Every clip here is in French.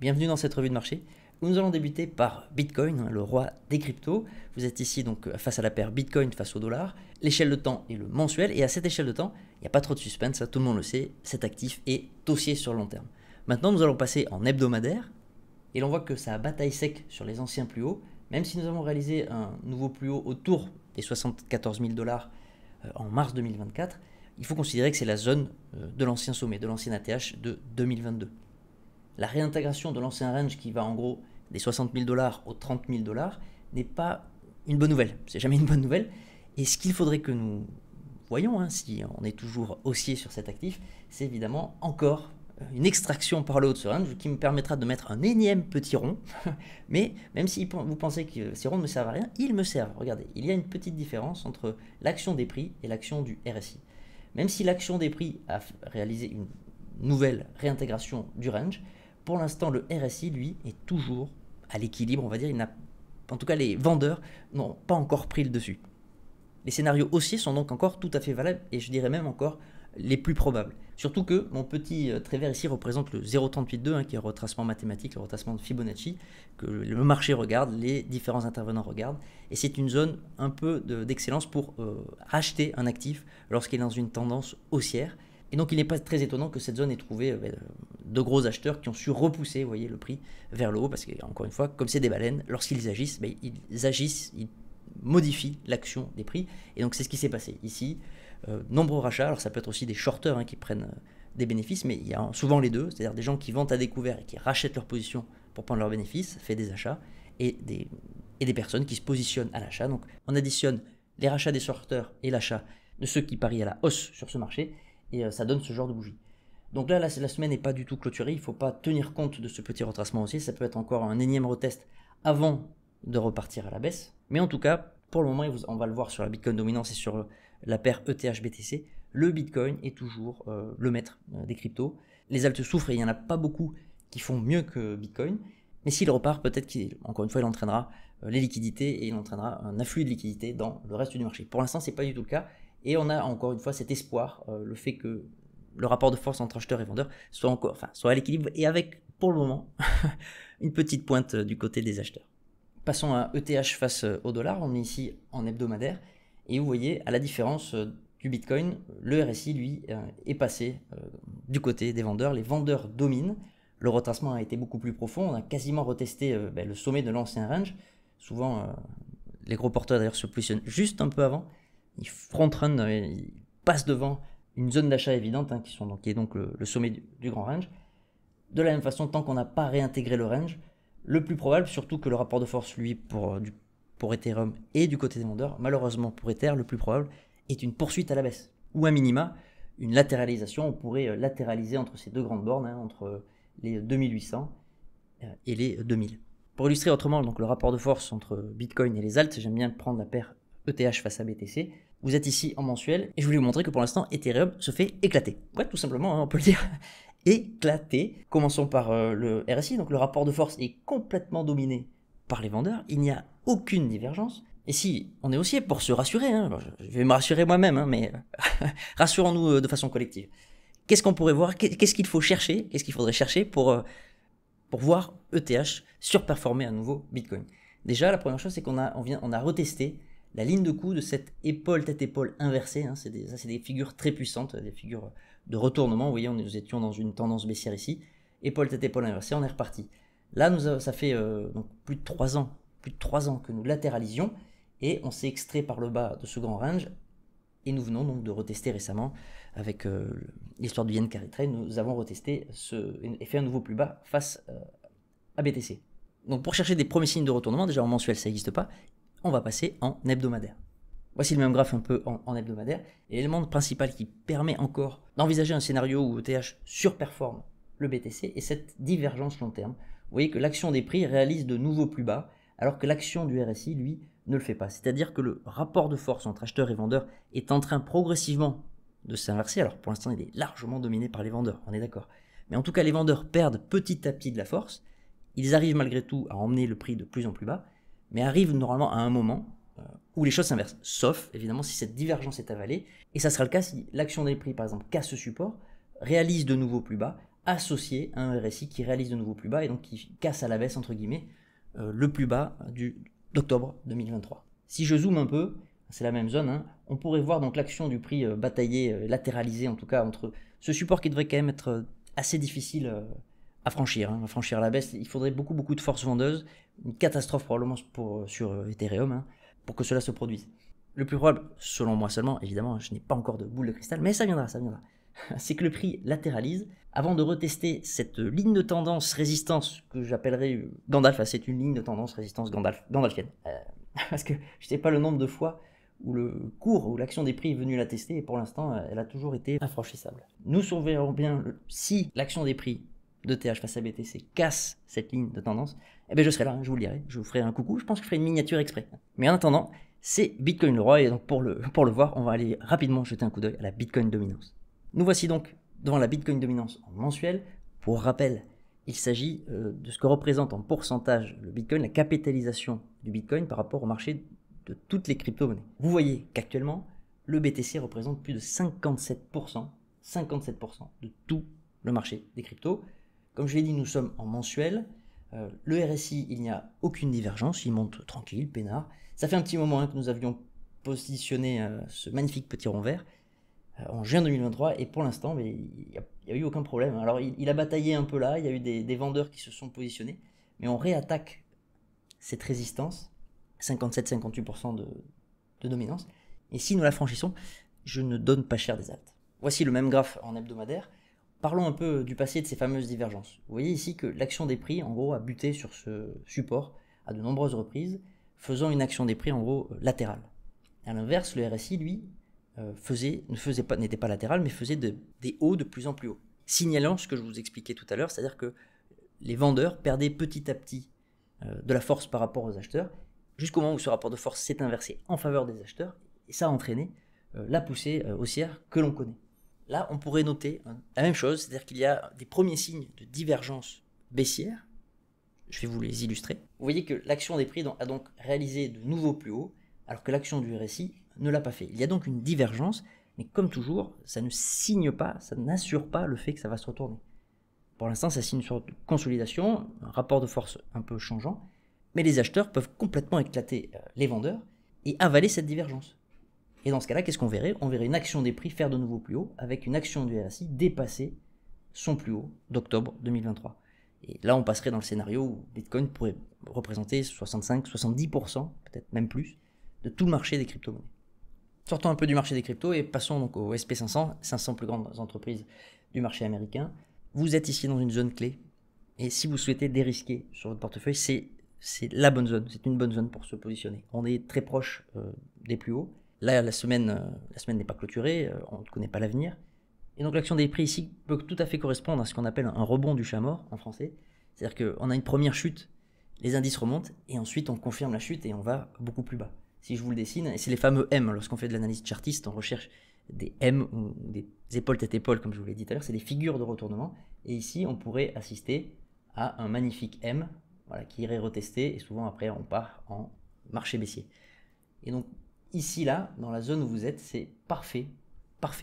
Bienvenue dans cette revue de marché où nous allons débuter par Bitcoin, le roi des cryptos. Vous êtes ici donc face à la paire Bitcoin face au dollar. L'échelle de temps est le mensuel et à cette échelle de temps, il n'y a pas trop de suspense, tout le monde le sait, cet actif est haussier sur le long terme. Maintenant, nous allons passer en hebdomadaire et l'on voit que ça bataille sec sur les anciens plus hauts, même si nous avons réalisé un nouveau plus haut autour des 74 000 $ en mars 2024. Il faut considérer que c'est la zone de l'ancien sommet, de l'ancien ATH de 2022. La réintégration de l'ancien range qui va en gros des 60 000 $ aux 30 000 $ n'est pas une bonne nouvelle. C'est jamais une bonne nouvelle. Et ce qu'il faudrait que nous voyons, si on est toujours haussier sur cet actif, c'est évidemment encore une extraction par le haut de ce range qui me permettra de mettre un énième petit rond. Mais même si vous pensez que ces ronds ne me servent à rien, ils me servent. Regardez, il y a une petite différence entre l'action des prix et l'action du RSI. Même si l'action des prix a réalisé une nouvelle réintégration du range, pour l'instant, le RSI, lui, est toujours à l'équilibre, on va dire. En tout cas, les vendeurs n'ont pas encore pris le dessus. Les scénarios haussiers sont donc encore tout à fait valables et je dirais même encore les plus probables. Surtout que mon petit trait vert ici représente le 0,382, qui est un retracement mathématique, le retracement de Fibonacci, que le marché regarde, les différents intervenants regardent. Et c'est une zone un peu d'excellence pour racheter un actif lorsqu'il est dans une tendance haussière. Et donc il n'est pas très étonnant que cette zone ait trouvé de gros acheteurs qui ont su repousser, vous voyez, le prix vers le haut, parce que encore une fois, comme c'est des baleines, lorsqu'ils agissent, ils modifient l'action des prix. Et donc c'est ce qui s'est passé ici. Nombreux rachats, alors ça peut être aussi des shorters qui prennent des bénéfices, mais il y a souvent les deux, c'est-à-dire des gens qui vendent à découvert et qui rachètent leur position pour prendre leurs bénéfices, fait des achats, et des personnes qui se positionnent à l'achat. Donc on additionne les rachats des shorters et l'achat de ceux qui parient à la hausse sur ce marché, et ça donne ce genre de bougie. Donc là, la semaine n'est pas du tout clôturée, il ne faut pas tenir compte de ce petit retracement aussi, ça peut être encore un énième retest avant de repartir à la baisse. Mais en tout cas, pour le moment, on va le voir sur la Bitcoin dominance et sur la paire ETH-BTC, le Bitcoin est toujours le maître des cryptos. Les altes souffrent et il n'y en a pas beaucoup qui font mieux que Bitcoin, mais s'il repart, peut-être qu'encore une fois, il entraînera les liquidités et il entraînera un afflux de liquidités dans le reste du marché. Pour l'instant, ce n'est pas du tout le cas. Et on a encore une fois cet espoir, le fait que le rapport de force entre acheteurs et vendeurs soit à l'équilibre et avec, pour le moment, une petite pointe du côté des acheteurs. Passons à ETH face au dollar, on est ici en hebdomadaire et vous voyez, à la différence du Bitcoin, le RSI, lui, est passé du côté des vendeurs. Les vendeurs dominent, le retracement a été beaucoup plus profond, on a quasiment retesté le sommet de l'ancien range. Souvent, les gros porteurs d'ailleurs se positionnent juste un peu avant. Ils front-run, ils passent devant une zone d'achat évidente qui est donc le sommet du grand range. De la même façon, tant qu'on n'a pas réintégré le range, le plus probable, surtout que le rapport de force, lui, pour Ethereum et du côté des vendeurs, malheureusement pour Ether, le plus probable est une poursuite à la baisse. Ou à minima, une latéralisation, on pourrait latéraliser entre ces deux grandes bornes, entre les 2800 et les 2000. Pour illustrer autrement donc, le rapport de force entre Bitcoin et les alts, j'aime bien prendre la paire ETH face à BTC. Vous êtes ici en mensuel et je voulais vous montrer que pour l'instant Ethereum se fait éclater. Ouais, tout simplement, on peut le dire. Éclater. Commençons par le RSI, donc le rapport de force est complètement dominé par les vendeurs, il n'y a aucune divergence. Et si on est haussier pour se rassurer, je vais me rassurer moi-même, mais rassurons-nous de façon collective. Qu'est-ce qu'on pourrait voir, qu'est-ce qu'il faut chercher, qu'est-ce qu'il faudrait chercher pour voir ETH surperformer à nouveau Bitcoin. Déjà, la première chose, c'est qu'on a retesté la ligne de coup de cette épaule-tête-épaule inversée. C'est des figures très puissantes, des figures de retournement. Vous voyez, nous étions dans une tendance baissière ici. Épaule-tête-épaule inversée, on est reparti. Là, ça fait donc plus de 3 ans que nous latéralisions et on s'est extrait par le bas de ce grand range. Et nous venons donc de retester récemment avec l'histoire du Yen Carry Trade. Nous avons retesté et fait un nouveau plus bas face à BTC. Donc pour chercher des premiers signes de retournement, déjà en mensuel ça n'existe pas, on va passer en hebdomadaire. Voici le même graphe un peu en hebdomadaire. Et l'élément principal qui permet encore d'envisager un scénario où ETH surperforme le BTC est cette divergence long terme. Vous voyez que l'action des prix réalise de nouveaux plus bas, alors que l'action du RSI, lui, ne le fait pas. C'est-à-dire que le rapport de force entre acheteurs et vendeurs est en train progressivement de s'inverser. Alors pour l'instant, il est largement dominé par les vendeurs, on est d'accord. Mais en tout cas, les vendeurs perdent petit à petit de la force. Ils arrivent malgré tout à emmener le prix de plus en plus bas, mais arrivent normalement à un moment où les choses s'inversent. Sauf, évidemment, si cette divergence est avalée. Et ça sera le cas si l'action des prix, par exemple, casse ce support, réalise de nouveau plus bas, associé à un RSI qui réalise de nouveaux plus bas et donc qui casse à la baisse, entre guillemets, le plus bas d'octobre 2023. Si je zoome un peu, c'est la même zone, hein, on pourrait voir donc l'action du prix batailler, latéraliser en tout cas entre ce support qui devrait quand même être assez difficile à franchir, à franchir la baisse. Il faudrait beaucoup de force vendeuse, une catastrophe probablement sur Ethereum, hein, pour que cela se produise. Le plus probable, selon moi seulement, évidemment, je n'ai pas encore de boule de cristal, mais ça viendra, c'est que le prix latéralise avant de retester cette ligne de tendance résistance que j'appellerais Gandalf. C'est une ligne de tendance résistance Gandalfienne. Parce que je ne sais pas le nombre de fois où le cours, où l'action des prix est venue la tester, et pour l'instant, elle a toujours été infranchissable. Nous surveillerons bien si l'action des prix de TH face à BTC casse cette ligne de tendance, eh bien je serai là, je vous le dirai, je vous ferai un coucou, je pense que je ferai une miniature exprès. Mais en attendant, c'est Bitcoin le roi, et donc pour le voir, on va aller rapidement jeter un coup d'œil à la Bitcoin dominance. Nous voici donc devant la Bitcoin dominance en mensuel. Pour rappel, il s'agit de ce que représente en pourcentage le Bitcoin, la capitalisation du Bitcoin par rapport au marché de toutes les crypto-monnaies. Vous voyez qu'actuellement, le BTC représente plus de 57% de tout le marché des cryptos. Comme je l'ai dit, nous sommes en mensuel. Le RSI, il n'y a aucune divergence, il monte tranquille, peinard. Ça fait un petit moment que nous avions positionné ce magnifique petit rond vert en juin 2023, et pour l'instant, il n'y a eu aucun problème. Alors il a bataillé un peu là, il y a eu des vendeurs qui se sont positionnés, mais on réattaque cette résistance, 57-58% de dominance, et si nous la franchissons, je ne donne pas cher des altes. Voici le même graphe en hebdomadaire. Parlons un peu du passé de ces fameuses divergences. Vous voyez ici que l'action des prix, en gros, a buté sur ce support à de nombreuses reprises, faisant une action des prix, en gros, latérale. À l'inverse, le RSI, lui, n'était pas latéral, mais faisait des hauts de plus en plus hauts. Signalant ce que je vous expliquais tout à l'heure, c'est-à-dire que les vendeurs perdaient petit à petit de la force par rapport aux acheteurs, jusqu'au moment où ce rapport de force s'est inversé en faveur des acheteurs, et ça a entraîné la poussée haussière que l'on connaît. Là, on pourrait noter la même chose, c'est-à-dire qu'il y a des premiers signes de divergence baissière. Je vais vous les illustrer. Vous voyez que l'action des prix a donc réalisé de nouveaux plus hauts, alors que l'action du RSI ne l'a pas fait. Il y a donc une divergence, mais comme toujours, ça ne signe pas, ça n'assure pas le fait que ça va se retourner. Pour l'instant, ça signe sur une consolidation, un rapport de force un peu changeant, mais les acheteurs peuvent complètement éclater les vendeurs et avaler cette divergence. Et dans ce cas-là, qu'est-ce qu'on verrait? On verrait une action des prix faire de nouveau plus haut, avec une action du RSI dépasser son plus haut d'octobre 2023. Et là, on passerait dans le scénario où Bitcoin pourrait représenter 65-70%, peut-être même plus, de tout le marché des crypto-monnaies. Sortons un peu du marché des cryptos et passons donc au SP500, 500 plus grandes entreprises du marché américain. Vous êtes ici dans une zone clé, et si vous souhaitez dérisquer sur votre portefeuille, c'est la bonne zone, c'est une bonne zone pour se positionner. On est très proche des plus hauts. Là, la semaine n'est pas clôturée, on ne connaît pas l'avenir. Et donc l'action des prix ici peut tout à fait correspondre à ce qu'on appelle un rebond du chat mort en français. C'est-à-dire qu'on a une première chute, les indices remontent, et ensuite on confirme la chute et on va beaucoup plus bas. Si je vous le dessine, et c'est les fameux M, lorsqu'on fait de l'analyse chartiste, on recherche des M ou des épaules tête-épaule, comme je vous l'ai dit tout à l'heure, c'est des figures de retournement. Et ici, on pourrait assister à un magnifique M, voilà, qui irait retester, et souvent après on part en marché baissier. Et donc ici, là, dans la zone où vous êtes, c'est parfait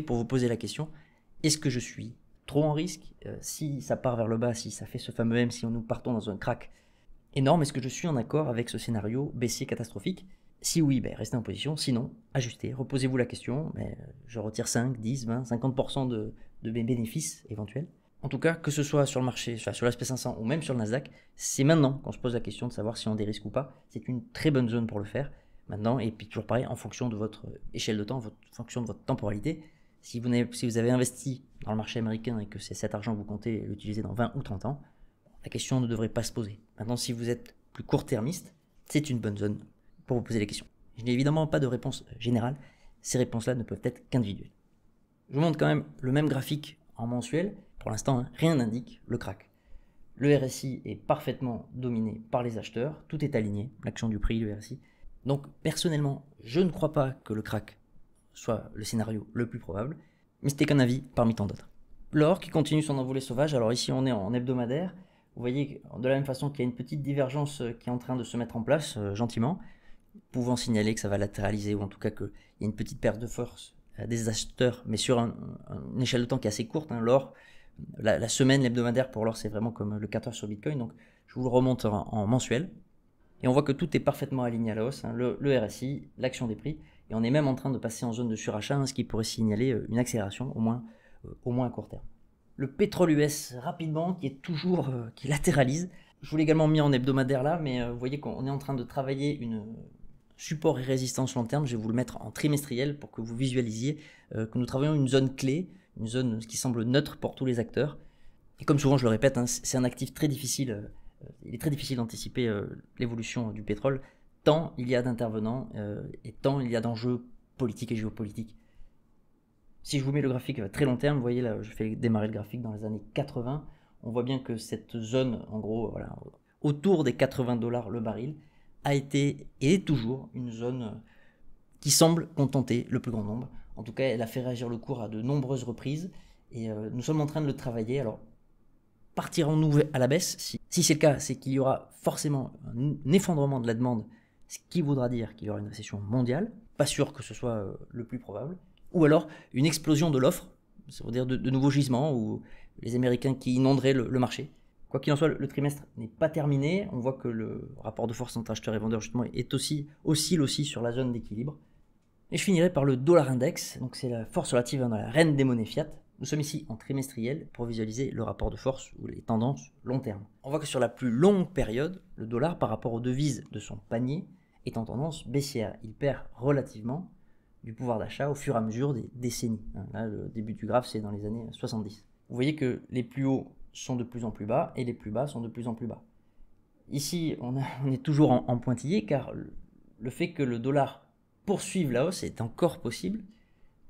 pour vous poser la question, est-ce que je suis trop en risque? Si ça part vers le bas, si ça fait ce fameux M, si nous partons dans un crack énorme, est-ce que je suis en accord avec ce scénario baissier catastrophique? Si oui, restez en position, sinon, ajustez, reposez-vous la question, je retire 5, 10, 20, 50% de mes bénéfices éventuels. En tout cas, que ce soit sur le marché, sur l'SP500 ou même sur le Nasdaq, c'est maintenant qu'on se pose la question de savoir si on dérisque ou pas. C'est une très bonne zone pour le faire maintenant, et puis toujours pareil, en fonction de votre échelle de temps, en fonction de votre temporalité. Si vous avez investi dans le marché américain et que c'est cet argent que vous comptez l'utiliser dans 20 ou 30 ans, la question ne devrait pas se poser. Maintenant, si vous êtes plus court-termiste, c'est une bonne zone pour vous poser les questions. Je n'ai évidemment pas de réponse générale, ces réponses-là ne peuvent être qu'individuelles. Je vous montre quand même le même graphique en mensuel. Pour l'instant, rien n'indique le crack. Le RSI est parfaitement dominé par les acheteurs, tout est aligné, l'action du prix, le RSI. Donc personnellement, je ne crois pas que le crack soit le scénario le plus probable, mais c'était qu'un avis parmi tant d'autres. L'or qui continue son envolée sauvage, alors ici on est en hebdomadaire, vous voyez de la même façon qu'il y a une petite divergence qui est en train de se mettre en place gentiment, pouvant signaler que ça va latéraliser, ou en tout cas qu'il y a une petite perte de force des acheteurs, mais sur une échelle de temps qui est assez courte. L'or, La semaine, l'hebdomadaire pour l'or, c'est vraiment comme le 4 heures sur Bitcoin. Donc, je vous le remonte en mensuel. Et on voit que tout est parfaitement aligné à la hausse, hein, le RSI, l'action des prix. Et on est même en train de passer en zone de surachat, hein, ce qui pourrait signaler une accélération, au moins à court terme. Le pétrole US, rapidement, qui latéralise. Je vous l'ai également mis en hebdomadaire là, mais vous voyez qu'on est en train de travailler une support et résistance long terme. Je vais vous le mettre en trimestriel pour que vous visualisiez que nous travaillons une zone clé, une zone qui semble neutre pour tous les acteurs. Et comme souvent je le répète, hein, c'est un actif très difficile. Il est très difficile d'anticiper l'évolution du pétrole, tant il y a d'intervenants et tant il y a d'enjeux politiques et géopolitiques. Si je vous mets le graphique très long terme, vous voyez là, je fais démarrer le graphique dans les années 80, on voit bien que cette zone, en gros, voilà, autour des 80 $ le baril, a été et est toujours une zone qui semble contenter le plus grand nombre. En tout cas, elle a fait réagir le cours à de nombreuses reprises et nous sommes en train de le travailler. Alors, partirons-nous à la baisse? Si c'est le cas, c'est qu'il y aura forcément un effondrement de la demande, ce qui voudra dire qu'il y aura une récession mondiale. Pas sûr que ce soit le plus probable. Ou alors une explosion de l'offre, c'est-à-dire de nouveaux gisements, ou les Américains qui inonderaient le marché. Quoi qu'il en soit, le trimestre n'est pas terminé. On voit que le rapport de force entre acheteurs et vendeurs justement oscille aussi sur la zone d'équilibre. Et je finirai par le dollar index, donc c'est la force relative dans la reine des monnaies fiat. Nous sommes ici en trimestriel pour visualiser le rapport de force ou les tendances long terme. On voit que sur la plus longue période, le dollar par rapport aux devises de son panier est en tendance baissière. Il perd relativement du pouvoir d'achat au fur et à mesure des décennies. Là, le début du graphe, c'est dans les années 70. Vous voyez que les plus hauts sont de plus en plus bas et les plus bas sont de plus en plus bas. Ici, on est toujours en pointillé car le fait que le dollar poursuive la hausse est encore possible.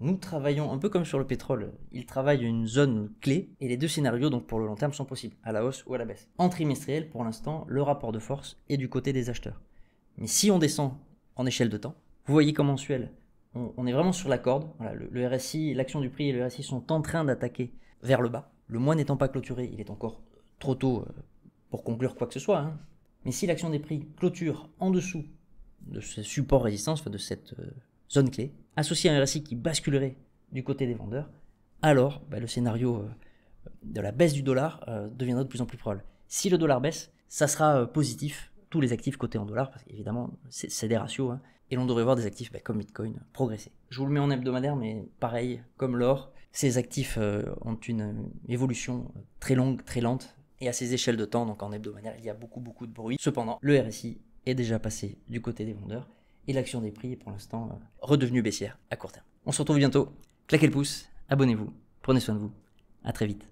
Nous travaillons un peu comme sur le pétrole. Il travaille une zone clé et les deux scénarios donc pour le long terme sont possibles, à la hausse ou à la baisse. En trimestriel, pour l'instant, le rapport de force est du côté des acheteurs. Mais si on descend en échelle de temps, vous voyez qu'en mensuel, on est vraiment sur la corde. Voilà, le RSI, l'action du prix et le RSI sont en train d'attaquer vers le bas. Le mois n'étant pas clôturé, il est encore trop tôt pour conclure quoi que ce soit. Mais si l'action des prix clôture en dessous de ce support résistance, de cette zone clé, associé à un RSI qui basculerait du côté des vendeurs, alors le scénario de la baisse du dollar deviendra de plus en plus probable. Si le dollar baisse, ça sera positif, tous les actifs cotés en dollars, parce qu'évidemment, c'est des ratios, et l'on devrait voir des actifs comme Bitcoin progresser. Je vous le mets en hebdomadaire, mais pareil, comme l'or, ces actifs ont une évolution très longue, très lente, et à ces échelles de temps, donc en hebdomadaire, il y a beaucoup de bruit. Cependant, le RSI est déjà passé du côté des vendeurs, et l'action des prix est pour l'instant redevenue baissière à court terme. On se retrouve bientôt, claquez le pouce, abonnez-vous, prenez soin de vous, à très vite.